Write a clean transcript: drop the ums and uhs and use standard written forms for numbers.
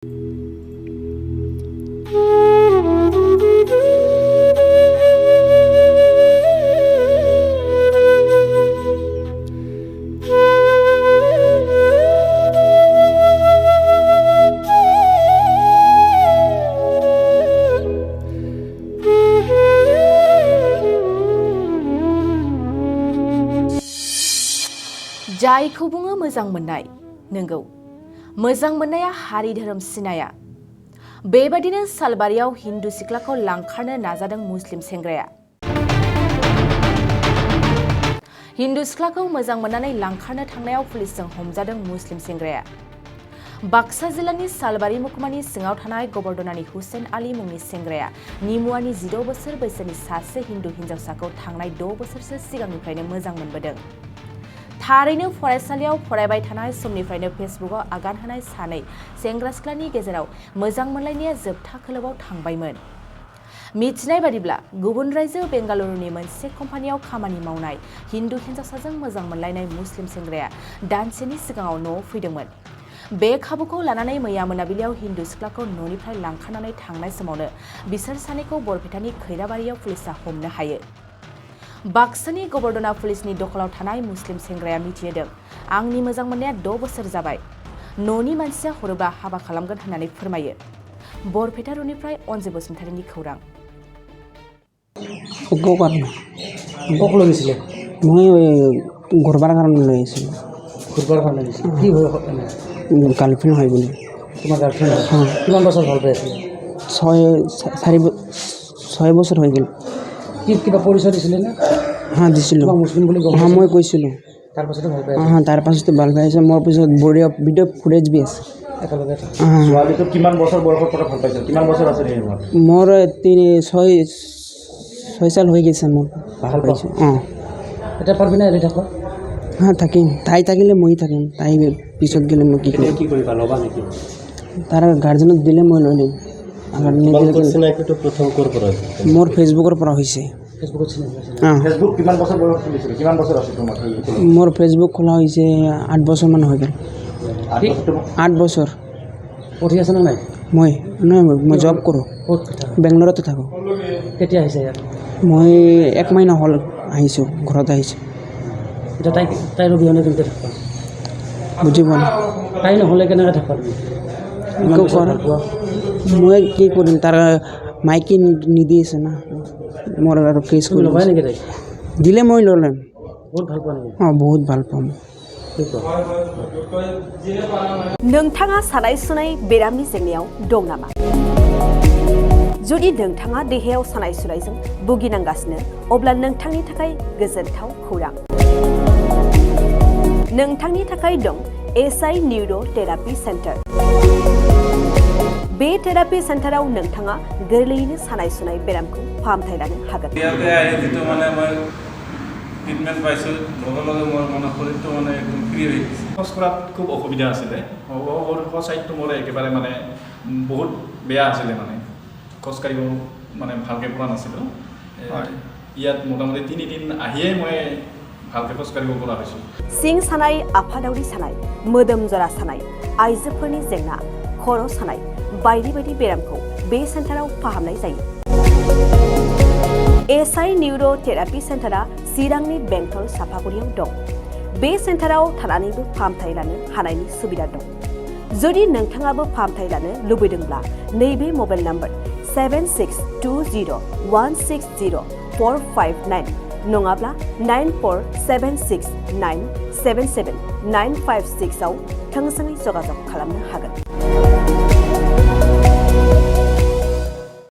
जायखौ बुङो मोजां मोननाय नंगौ मोजां मोननाया हारि धोरोम सिनाया बेबादिनो सालबारियाव हिन्दु सिख्लाखौ लांखारनो नाजादों मुस्लिम सेंग्राया हिन्दु सिख्लाखौ मोजां मोननानै लांखारनो थांनायाव पुलिसजों हमजादों मुस्लिम सेंग्राया बाक्सा जिल्लानि सालबारि महकुमानि सिङाव थानाय गबर्दनानि हुसेन आली मुंनि सेंग्राया निमुवानि 16 बोसोर बैसोनि सासे हिन्दु हिन्जावसाखौ थांनाय 6 बोसोरसो सिगांनिफ्रायनो मोजां मोनबोदों थारैनो फरायसालियाव फरायबाय थानाय समनिफ्रायनो फेसबुकआव आगान होनाय सानै सेंग्रा सिख्लानि गेजेराव मोजां मोनलायनाया जोबथा खोलोबाव थांबायमोन मिथिनाय बादिब्ला गुबुन रायजो बेंगालुरुनि मोनसे कम्पानियाव खामानि मावनाय हिन्दु हिन्जावसाजों मोजां मोनलायनाय मुस्लिम सेंग्राया दानसेनि सिगाङाव न'आव फैदोंमोन बे खाबुखौ लानानै मैया मोनाबिलियाव हिन्दु सिख्लाखौ न'निफ्राय लांखारनानै थांनाय समावनो बिसोर सानैखौ बरपेटानि खैराबारियाव पुलिसा हमनो हायो बाक्सानि गबर्दना पुलिसनि दखलाव थानाय मुस्लिम सेंग्राया मिथिहोदों आंनि मोजां मोननाया 6 बोसोर जाबाय न'नि मानसिया हरोबा हाबा खालामगोन होननानै फोरमायो बरपेटा रुनिफ्राय अनजय बसुमतारीनि खौरां মই ঘৰবাৰ কাৰণে লৈ আহিছিলোঁ গাৰ্লফ্ৰেণ্ড হয় বুলি তোমাৰ গাৰ্লফ্ৰেণ্ড কিমান বছৰ ভাল পাই আছিলে 6 বছৰ হৈ গ'ল কিবা পৰিচয় দিছিলে না দিছিলোঁ মুছলিম বুলি মই কৈছিলোঁ তাৰপাছতে ভাল পাই তাৰ পাছতে ভাল পাই আছে মোৰ পিছত ভিডিঅ' ফুটেজ বি আছে একেলগে ছোৱালীটো কিমান বছৰ বয়সৰ পৰা ভাল পাইছিল কিমান বছৰ আছে মোৰ 6 সাল হৈ গৈছে মোৰ ভাল পাইছোঁ এতিয়া পাৰবি না এৰি থাক থাকিম তাই থাকিলে মই থাকিম তাই পিছত গ'লে মই কি কৰিবা ল'বা নেকি তাৰ গাৰ্জেনক দিলে মই লৈ ল'ম মোৰ ফেচবুকৰ পৰা হৈছে মোৰ ফেচবুক খোলা হৈছে 8 বছৰমান হৈ গ'ল 8 বছৰ পঢ়ি আছে নে নাই মই জব কৰোঁ বেংগলোৰতে থাকোঁ কেতিয়া আহিছে ইয়াত মই 1 মাহ হ'ল আহিছোঁ ঘৰত আহিছোঁ এতিয়া তাইৰ অবিহনে কেনেকৈ থাকবা বুজি পোৱা নাই তাই নহ'লে কেনেকৈ থাকবা মই কি কৰিম তাৰ মাইকি নিদি আছে না মোৰ আৰু কেছ কৰি ল'বাই নেকি তাই দিলে মই লৈ ল'ম বহুত ভাল পোৱা নেকি বহুত ভাল পাম नोंथाङा सानाय सुनाय बेरामनि जेंनायाव दं नामा जुदि नोंथाङा देहायाव सानाय सुनायजों भुगिनांगासिनो अब्ला नोंथांनि थाखाय गोजोनथाव खौरां नोंथांनि थाखाय दं एसआई न्यूरो थेरापि सेन्टार बे थेरापि सेन्टाराव नोंथाङा गोरलैयैनो सानाय सुनाय बेरामखौ फाहामथाय लानो हागोन ট্ৰিটমেণ্ট পাইছোঁ লগে লগে মোৰ মানে শৰীৰটো মানে একদম ফ্ৰী হৈ গৈছে খোজ কঢ়াত খুব অসুবিধা আছিলে সৰু চাইডটো মোৰ একেবাৰে মানে বহুত বেয়া আছিলে মানে খোজকাঢ়িব মানে ভালকৈ পৰা নাছিলোঁ ইয়াত মোটামুটি 3 দিন আহিয়ে মই ভালকৈ খোজকাঢ়িব পৰা হৈছোঁ सिं सानाय आफादावरि सानाय मोदोम जरा सानाय आइजोफोरनि जेंना खर' सानाय बायदि बायदि बेरामखौ बे सेन्टाराव फाहामनाय जायो एसआई न्यूरो थेरापि सेन्टारा चिरांनि बेंटल सापागुरियाव दं बे सेन्टाराव थानानैबो फाहामथाय लानो हानायनि सुबिदा दं जुदि नोंथाङाबो फाहामथाय लानो लुबैदोंब्ला नैबे मबाइल नम्बर 7620160459 नङाब्ला 9476977956 आव थोंजोङै जगाजग खालामनो हागोन